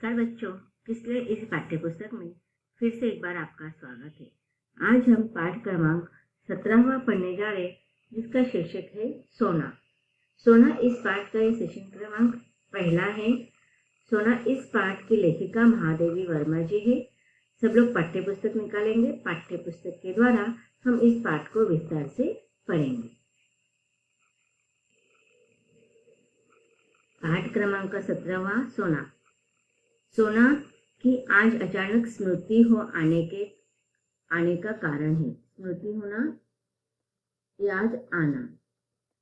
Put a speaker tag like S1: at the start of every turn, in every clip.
S1: नमस्कार बच्चों, पिछले इस पाठ्य पुस्तक में फिर से एक बार आपका स्वागत है। आज हम पाठ क्रमांक 17वां पढ़ने जा रहे, जिसका शीर्षक है सोना। सोना इस पाठ का सेशन क्रमांक पहला है। सोना इस पाठ की लेखिका महादेवी वर्मा जी है। सब लोग पाठ्य पुस्तक निकालेंगे। पाठ्य पुस्तक के द्वारा हम इस पाठ को विस्तार से पढ़ेंगे। पाठ क्रमांक 17वां सोना। सोना की आज अचानक स्मृति हो आने का कारण है। स्मृति होना, याद आना।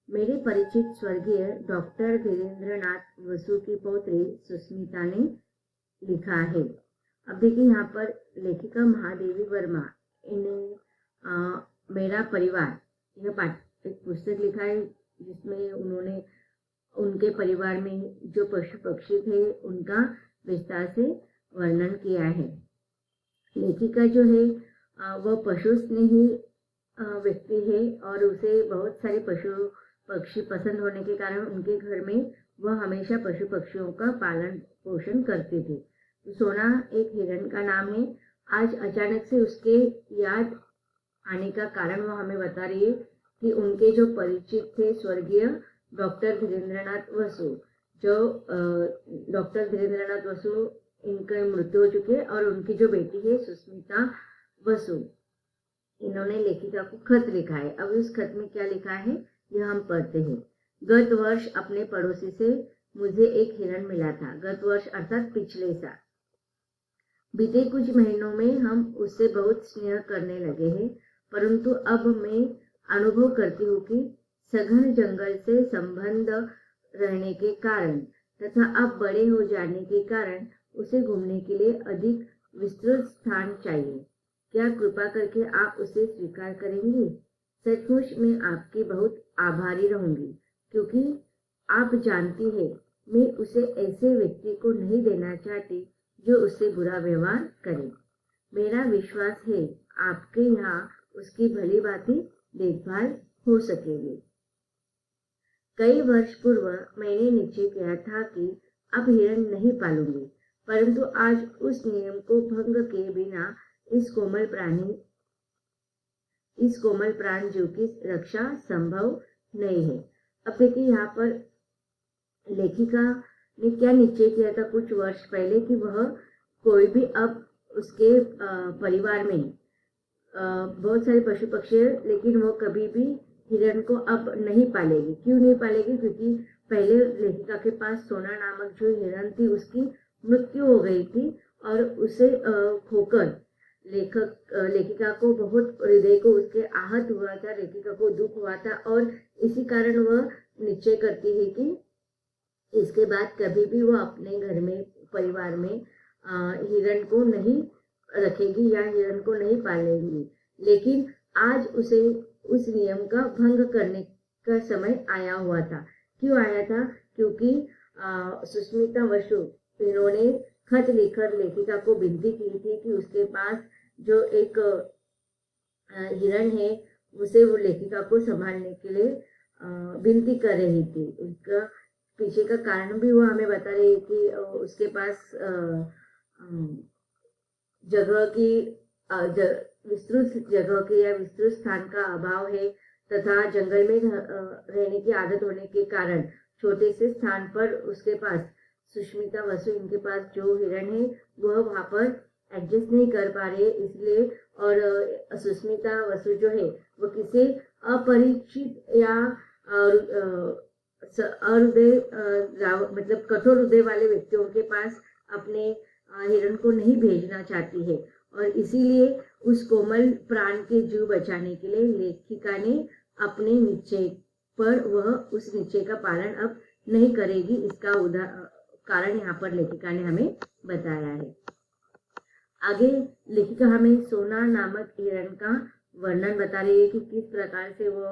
S1: मेरे परिचित स्वर्गीय डॉक्टर धीरेन्द्रनाथ वसु की पौत्री सुस्मिता ने लिखा है। अब देखिए यहाँ पर लेखिका महादेवी वर्मा, इन्हें मेरा परिवार, यह एक पुस्तक लिखा है जिसमें उन्होंने उनके परिवार में जो पशु पक्षी थे उनका विस्तार से वर्णन किया है। लेखिका जो है वह पशु स्नेही व्यक्ति है और उसे बहुत सारे पशु पक्षी पसंद होने के कारण उनके घर में वह हमेशा पशु पक्षियों का पालन पोषण करती थी। तो सोना एक हिरण का नाम है। आज अचानक से उसके याद आने का कारण वह हमें बता रही है कि उनके जो परिचित थे स्वर्गीय डॉक्टर धीरेन्द्रनाथ वसु, जो डॉक्टर धीरेन्द्रनाथ वसु, इनकी मृत्यु हो चुकी है और उनकी जो बेटी है सुस्मिता वसु, इन्होंने लेखिका को खत लिखा है। अब इस खत में क्या लिखा है यह हम पढ़ते हैं। गत वर्ष अपने पड़ोसी से मुझे एक हिरण मिला था। गत वर्ष अर्थात पिछले साल। बीते कुछ महीनों में हम उससे बहुत स्नेह करने लगे हैं, परंतु अब मैं अनुभव करती हूँ कि सघन जंगल से संबंध रहने के कारण तथा अब बड़े हो जाने के कारण उसे घूमने के लिए अधिक विस्तृत स्थान चाहिए। क्या कृपा करके आप उसे स्वीकार करेंगी? सचमुच मैं आपकी बहुत आभारी रहूंगी, क्योंकि आप जानती है मैं उसे ऐसे व्यक्ति को नहीं देना चाहती जो उससे बुरा व्यवहार करे। मेरा विश्वास है आपके यहाँ उसकी भली भांति देखभाल हो सकेगी। कई वर्ष पूर्व मैंने निश्चय किया था कि अब हिरण नहीं पालूंगी, परंतु आज उस नियम को भंग किए बिना इस कोमल प्राण जीव की रक्षा संभव नहीं है। अब देखिए यहाँ पर लेखिका ने क्या निश्चय किया था कुछ वर्ष पहले कि वह कोई भी अब उसके परिवार में बहुत सारे पशु पक्षी है, लेकिन वो कभी भी हिरण को अब नहीं पालेगी। क्यों नहीं पालेगी? क्योंकि पहले लेखिका के पास सोना नामक जो हिरण थी उसकी मृत्यु हो गई थी और उसे खोकर लेखिका को बहुत हृदय को उसके आहत हुआ था, लेखिका को दुख हुआ था और इसी कारण वह निश्चय करती है कि इसके बाद कभी भी वह अपने घर में परिवार में हिरण को नहीं रखेगी या हिरण को नहीं पालेगी। लेकिन आज उसे उस नियम का भंग करने का समय आया हुआ था। क्यों आया था? क्योंकि सुस्मिता वसु, इन्होंने खत लिखकर लेखिका को विनती की थी कि उसके पास जो एक हिरण है उसे वो लेखिका को संभालने के लिए विनती कर रही थी। उसका पीछे का कारण भी वो हमें बता रही है कि उसके पास जगह की विस्तृत जगह के या विस्तृत स्थान का अभाव है तथा जंगल में रहने की आदत होने के कारण छोटे से स्थान पर उसके पास सुस्मिता वसु, इनके पास जो हिरण है वह वहां पर एडजस्ट नहीं कर पा रहे, इसलिए और सुस्मिता वसु जो है वो किसी अपरिचित या मतलब कठोर हृदय वाले व्यक्तियों के पास अपने हिरण को नहीं भेजना चाहती है और इसीलिए उस कोमल प्राण के जीव बचाने के लिए लेखिका ने अपने निश्चय पर वह उस निश्चय का पालन अब नहीं करेगी। इसका कारण यहाँ पर लेखिका ने हमें बताया है। आगे लेखिका हमें सोना नामक हिरण का वर्णन बता रही है कि किस प्रकार से वो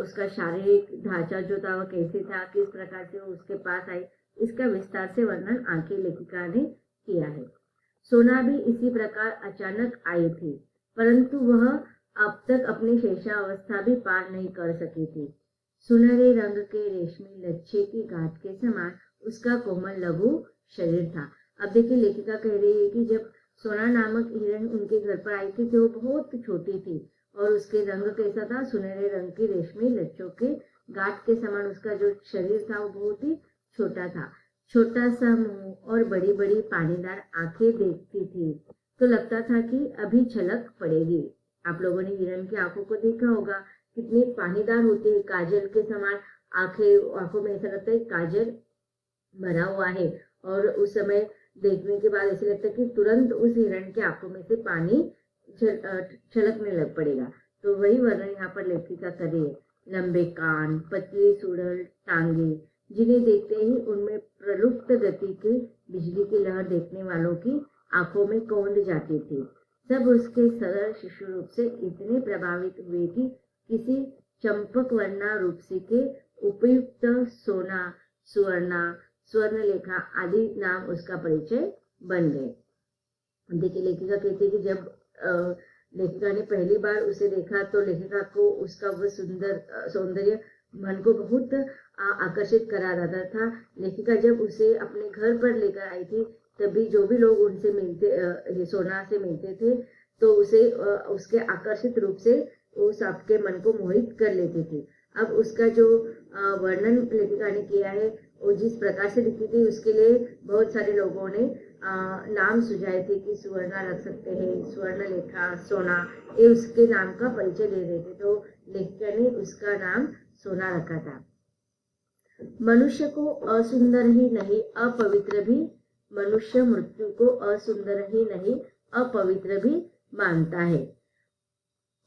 S1: उसका शारीरिक ढांचा जो था वह कैसे था, किस प्रकार से वो उसके पास आई, इसका विस्तार से वर्णन आगे लेखिका ने किया है। सोना भी इसी प्रकार अचानक आई थी, परंतु वह अब तक अपनी शैशवावस्था भी पार नहीं कर सकी थी। सुनहरे रंग के रेशमी लच्छे की गांठ के समान उसका कोमल लघु शरीर था। अब देखिए लेखिका कह रही है कि जब सोना नामक हिरण उनके घर पर आई थी तो वो बहुत छोटी थी और उसके रंग कैसा था, सुनहरे रंग की रेशमी लच्छों के गांठ के समान उसका जो शरीर था वो बहुत ही छोटा था। छोटा सा मुंह और बड़ी बड़ी पानीदार आंखें देखती थी तो लगता था कि अभी छलक पड़ेगी। आप लोगों ने हिरण की आंखों को देखा होगा, कितनी पानीदार होती है, काजल के समान आंखें, आंखों में ऐसा लगता है काजल भरा हुआ है और उस समय देखने के बाद ऐसे लगता है कि तुरंत उस हिरण की आंखों में से पानी छलकने लग पड़ेगा। तो वही वर्णन यहाँ पर लेखिका कर रही है। लंबे कान, पतली सुडल टांगे, जिन्हें देखते ही उनमें प्रलुप्त गति के बिजली की लहर देखने वालों की आंखों में कौंध जाती थी। सब उसके सरल शिशु रूप से इतने प्रभावित हुए कि किसी चंपक वर्णा रूपसी के उपयुक्त सोना, सुवर्णा, स्वर्णलेखा आदि नाम उसका परिचय बन गए। देखिए लेखिका कहती है कि जब लेखिका ने पहली बार उसे देखा तो लेखिका को उसका वह सुंदर सौंदर्य मन को बहुत आकर्षित करा रहा था। लेखिका जब उसे अपने घर पर लेकर आई थी तभी जो भी लोग उनसे मिलते, सोना से मिलते थे तो उसे उसके आकर्षित रूप से उस आपके मन को मोहित कर लेते थे। अब उसका जो वर्णन लेखिका ने किया है वो जिस प्रकार से दिखती थी उसके लिए बहुत सारे लोगों ने नाम सुझाए थे कि सुवर्णा रख सकते हैं, स्वर्णलेखा, सोना, ये उसके नाम का परिचय दे रहे थे। तो लेखिका ने उसका नाम सोना रखा था। मनुष्य को असुंदर ही नहीं अपवित्र भी, मनुष्य मृत्यु को असुंदर ही नहीं अपवित्र भी मानता है।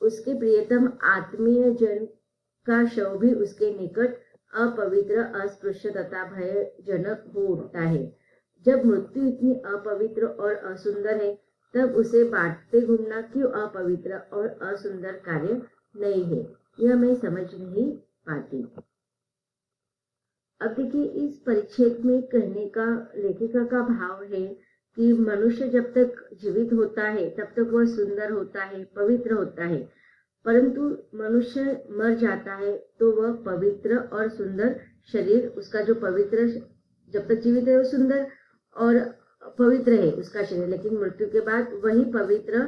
S1: उसके प्रियतम आत्मीय जन का शव भी उसके निकट अपवित्र, अस्पृश्य तथा भयजनक हो उठता है। जब मृत्यु इतनी अपवित्र और असुंदर है तब उसे बांटते घूमना क्यों अपवित्र और असुंदर कार्य नहीं है, यह मैं समझ नहीं पाती। अब देखिए इस परिच्छेद में कहने का लेखिका का भाव है कि मनुष्य जब तक जीवित होता है तब तक वह सुंदर होता है, पवित्र होता है, परंतु मनुष्य मर जाता है तो वह पवित्र और सुंदर शरीर, उसका जो पवित्र, जब तक जीवित है वो सुंदर और पवित्र है उसका शरीर, लेकिन मृत्यु के बाद वही पवित्र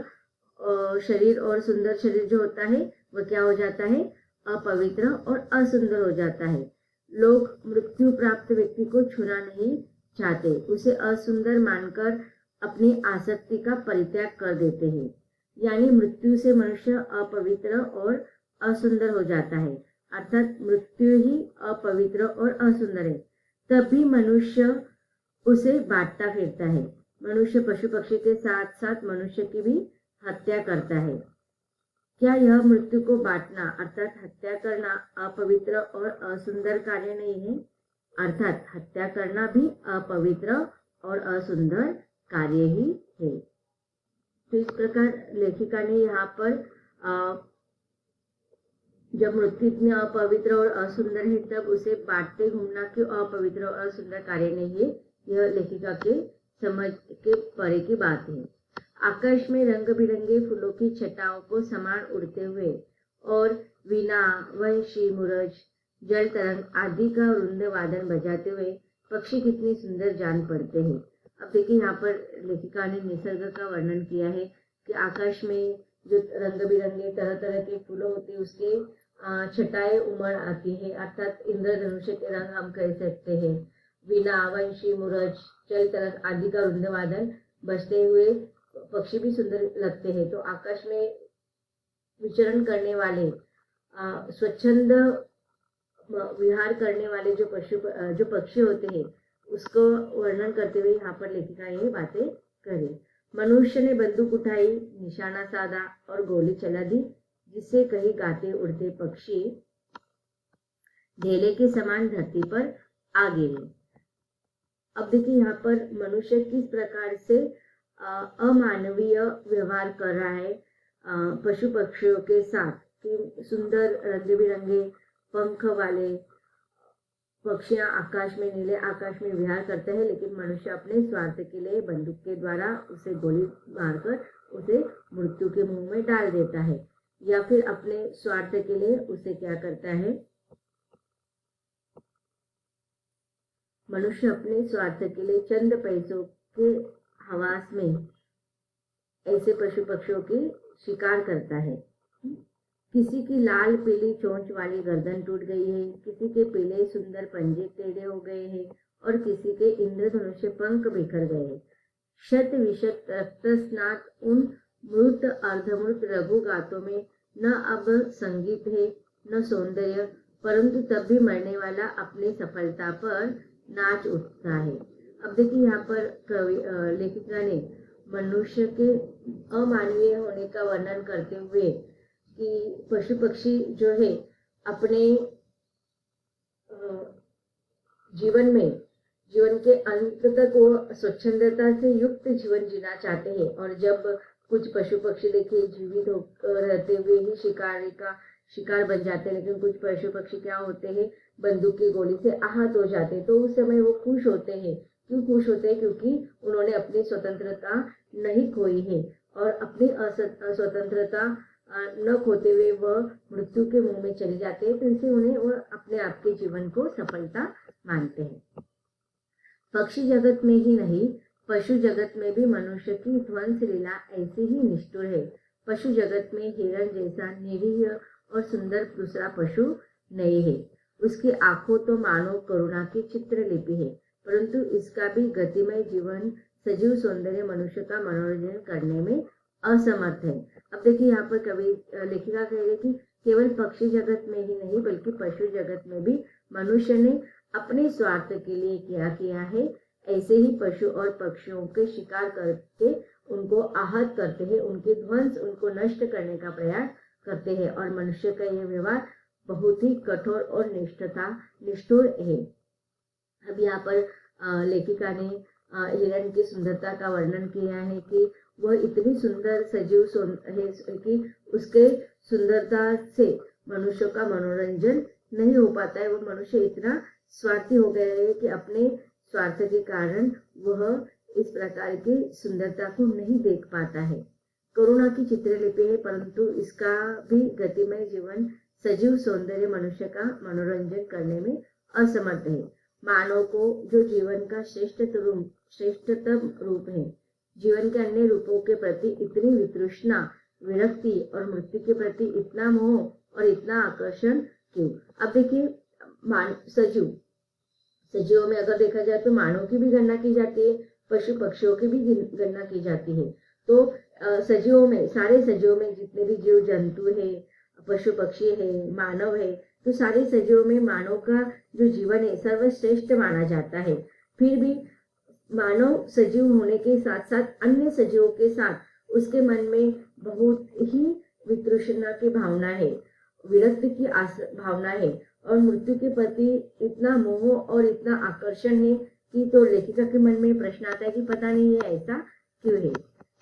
S1: शरीर और सुंदर शरीर जो होता है वह क्या हो जाता है, अपवित्र और असुंदर हो जाता है। लोग मृत्यु प्राप्त व्यक्ति को छूना नहीं चाहते, उसे असुंदर मानकर अपनी आसक्ति का परित्याग कर देते हैं। यानी मृत्यु से मनुष्य अपवित्र और असुंदर हो जाता है, अर्थात मृत्यु ही अपवित्र और असुंदर है। तब भी मनुष्य उसे बांटता फिरता है। मनुष्य पशु पक्षी के साथ साथ मनुष्य की भी हत्या करता है। क्या यह मृत्यु को बांटना अर्थात हत्या करना अपवित्र और असुंदर कार्य नहीं है? अर्थात हत्या करना भी अपवित्र और असुंदर कार्य ही है। तो इस प्रकार लेखिका ने यहाँ पर जब मृत्यु इतनी अपवित्र और असुंदर है तब उसे बांटते घूमना क्यों अपवित्र और असुंदर कार्य नहीं है, यह लेखिका के समझ के परे की बात है। आकाश में रंग बिरंगे फूलों की छटाओं को समान उड़ते हुए और वीणा, वंशी, मुरज, जल तरंग आदि का वृंद वादन बजाते हुए पक्षी कितने सुंदर जान पड़ते हैं। अब देखिए यहाँ पर लेखिका ने निसर्ग का वर्णन किया है कि आकाश में जो रंग बिरंगे तरह तरह के फूलों होते हैं उसके छटाएं उमड़ आती है, अर्थात इंद्रधनुष के रंग हम कह सकते हैं। वीणा, वंशी, मुरज, जल तरंग आदि का वृंद वादन बजते हुए पक्षी भी सुंदर लगते हैं। तो आकाश में विचरण करने वाले, स्वच्छंद विहार करने वाले जो पक्षी होते हैं उसको वर्णन करते हुए यहाँ पर लेखिका ये बातें करी। मनुष्य ने बंदूक उठाई, निशाना साधा और गोली चला दी, जिससे कहीं गाते उड़ते पक्षी ढेले के समान धरती पर आ गिरे। अब देखिए यहाँ पर मनुष्य किस प्रकार से अमानवीय व्यवहार कर रहा है पशु पक्षियों के साथ, कि सुंदर रंग बिरंगे पंख वाले पक्षियां आकाश में, नीले आकाश में विहार करते हैं, लेकिन मनुष्य अपने स्वार्थ के लिए बंदूक के द्वारा उसे गोली मारकर उसे मृत्यु के मुंह में डाल देता है, या फिर अपने स्वार्थ के लिए उसे क्या करता है, मनुष्य अपने स्वार्थ के लिए चंद पैसों के हवास में ऐसे पशु पक्षियों की शिकार करता है। किसी की लाल पीली चोंच वाली गर्दन टूट गई है, किसी के पीले सुंदर पंजे टेढ़े हो गए हैं और किसी के इंद्रधनुष से पंख बिखर गए हैं। शत विशत रक्तस्नात उन मृत अर्धमृत लघु गातों में न अब संगीत है न सौंदर्य, परंतु तब भी मरने वाला अपनी सफलता पर नाच उठता है। अब देखिए यहाँ पर लेखिका ने मनुष्य के अमानवीय होने का वर्णन करते हुए कि पशु पक्षी जो है अपने जीवन के अंत तक वो स्वच्छंदता से युक्त जीवन जीना चाहते हैं। और जब कुछ पशु पक्षी देखिए जीवित रहते हुए ही शिकार बन जाते हैं, लेकिन कुछ पशु पक्षी क्या होते हैं, बंदूक की गोली से आहत हो जाते हैं, तो उस समय वो खुश होते हैं। क्यों खुश होते हैं? क्योंकि उन्होंने अपनी स्वतंत्रता नहीं खोई है और अपनी स्वतंत्रता न खोते हुए वह मृत्यु के मुंह में चले जाते हैं, तो इसे उन्हें वो अपने आप के जीवन को सफलता मानते हैं। पक्षी जगत में ही नहीं, पशु जगत में भी मनुष्य की ध्वंस लीला ऐसी ही निष्ठुर है। पशु जगत में हिरण जैसा निरीह और सुंदर दूसरा पशु नहीं है। उसकी आंखों तो मानो करुणा की चित्रलिपि है, परंतु इसका भी गतिमय जीवन सजीव सौंदर्य मनुष्य का मनोरंजन करने में असमर्थ है। अब देखिए यहाँ पर लेखिका कह रही है कि केवल पक्षी जगत में ही नहीं बल्कि पशु जगत में भी मनुष्य ने अपने स्वार्थ के लिए क्या किया है। ऐसे ही पशु और पक्षियों के शिकार करके उनको आहत करते हैं, उनके ध्वंस उनको नष्ट करने का प्रयास करते हैं और मनुष्य का यह व्यवहार बहुत ही कठोर और निष्ठुर है। अब यहाँ पर लेखिका ने हिरण की सुंदरता का वर्णन किया है कि वह इतनी सुंदर सजीव है कि उसके सुंदरता से मनुष्य का मनोरंजन नहीं हो पाता है। वो मनुष्य इतना स्वार्थी हो गया है कि अपने स्वार्थ के कारण वह इस प्रकार की सुंदरता को नहीं देख पाता है। करुणा की चित्रलिपि है, परंतु इसका भी गतिमय जीवन सजीव सौंदर्य मनुष्य का मनोरंजन करने में असमर्थ है। मानव को जो जीवन का श्रेष्ठतम रूप है, जीवन के अन्य रूपों के प्रति इतनी वितृष्णा, विरक्ति और मृत्यु के प्रति इतना मोह और इतना आकर्षण क्यों? अब देखिए सजीवों में अगर देखा जाए तो मानव की भी गणना की जाती है, पशु पक्षियों की भी गणना की जाती है। तो सारे सजीवों में जितने भी जीव जंतु है, पशु पक्षी है, मानव है, तो सारे सजीवों में मानव का जो जीवन है सर्वश्रेष्ठ माना जाता है। फिर भी मानव सजीव होने के साथ साथ अन्य सजीवों के साथ उसके मन में बहुत ही वितृष्णा की भावना है, विरक्ति की भावना है और मृत्यु के प्रति इतना मोह और इतना आकर्षण है कि तो लेखिका के मन में प्रश्न आता है कि पता नहीं ये ऐसा क्यों है।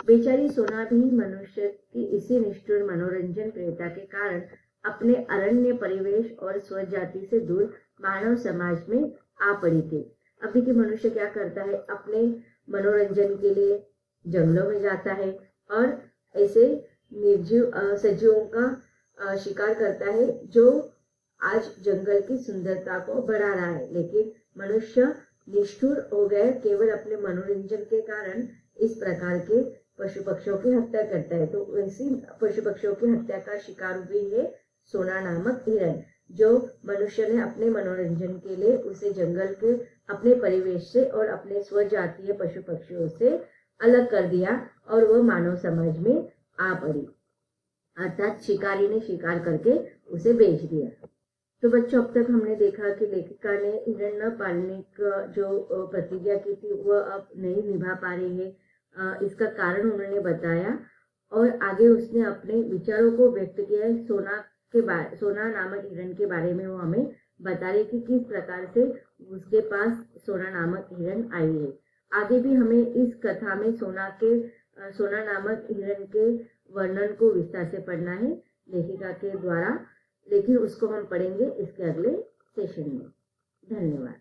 S1: बेचारी सोना भी मनुष्य की इसी निष्ठुर मनोरंजन प्रियता के कारण अपने अरण्य परिवेश और स्वजाति से दूर मानव समाज में आ पड़ी थी। अब देखिए मनुष्य क्या करता है, अपने मनोरंजन के लिए जंगलों में जाता है और ऐसे निर्जीव सजीवों का शिकार करता है जो आज जंगल की सुंदरता को बढ़ा रहा है। लेकिन मनुष्य निष्ठुर हो गए, केवल अपने मनोरंजन के कारण इस प्रकार के पशु पक्षियों की हत्या करता है। तो वैसी पशु पक्षियों की हत्या का शिकार हुई है सोना नामक हिरण, जो मनुष्य ने अपने मनोरंजन के लिए उसे जंगल के अपने परिवेश से और अपने स्वजातीय पशु पक्षियों से अलग कर दिया और वह मानव समाज में आ पड़ी, अर्थात शिकारी ने शिकार करके उसे बेच दिया। तो बच्चों, अब तक हमने देखा कि लेखिका ने हिरण न पालने का जो प्रतिज्ञा की थी वह अब नहीं निभा पा रही है। इसका कारण उन्होंने बताया और आगे उसने अपने विचारों को व्यक्त किया है। सोना नामक हिरण के बारे में वो हमें बता रही कि किस प्रकार से उसके पास सोना नामक हिरण आई है। आगे भी हमें इस कथा में सोना नामक हिरण के वर्णन को विस्तार से पढ़ना है लेखिका के द्वारा, लेकिन उसको हम पढ़ेंगे इसके अगले सेशन में। धन्यवाद।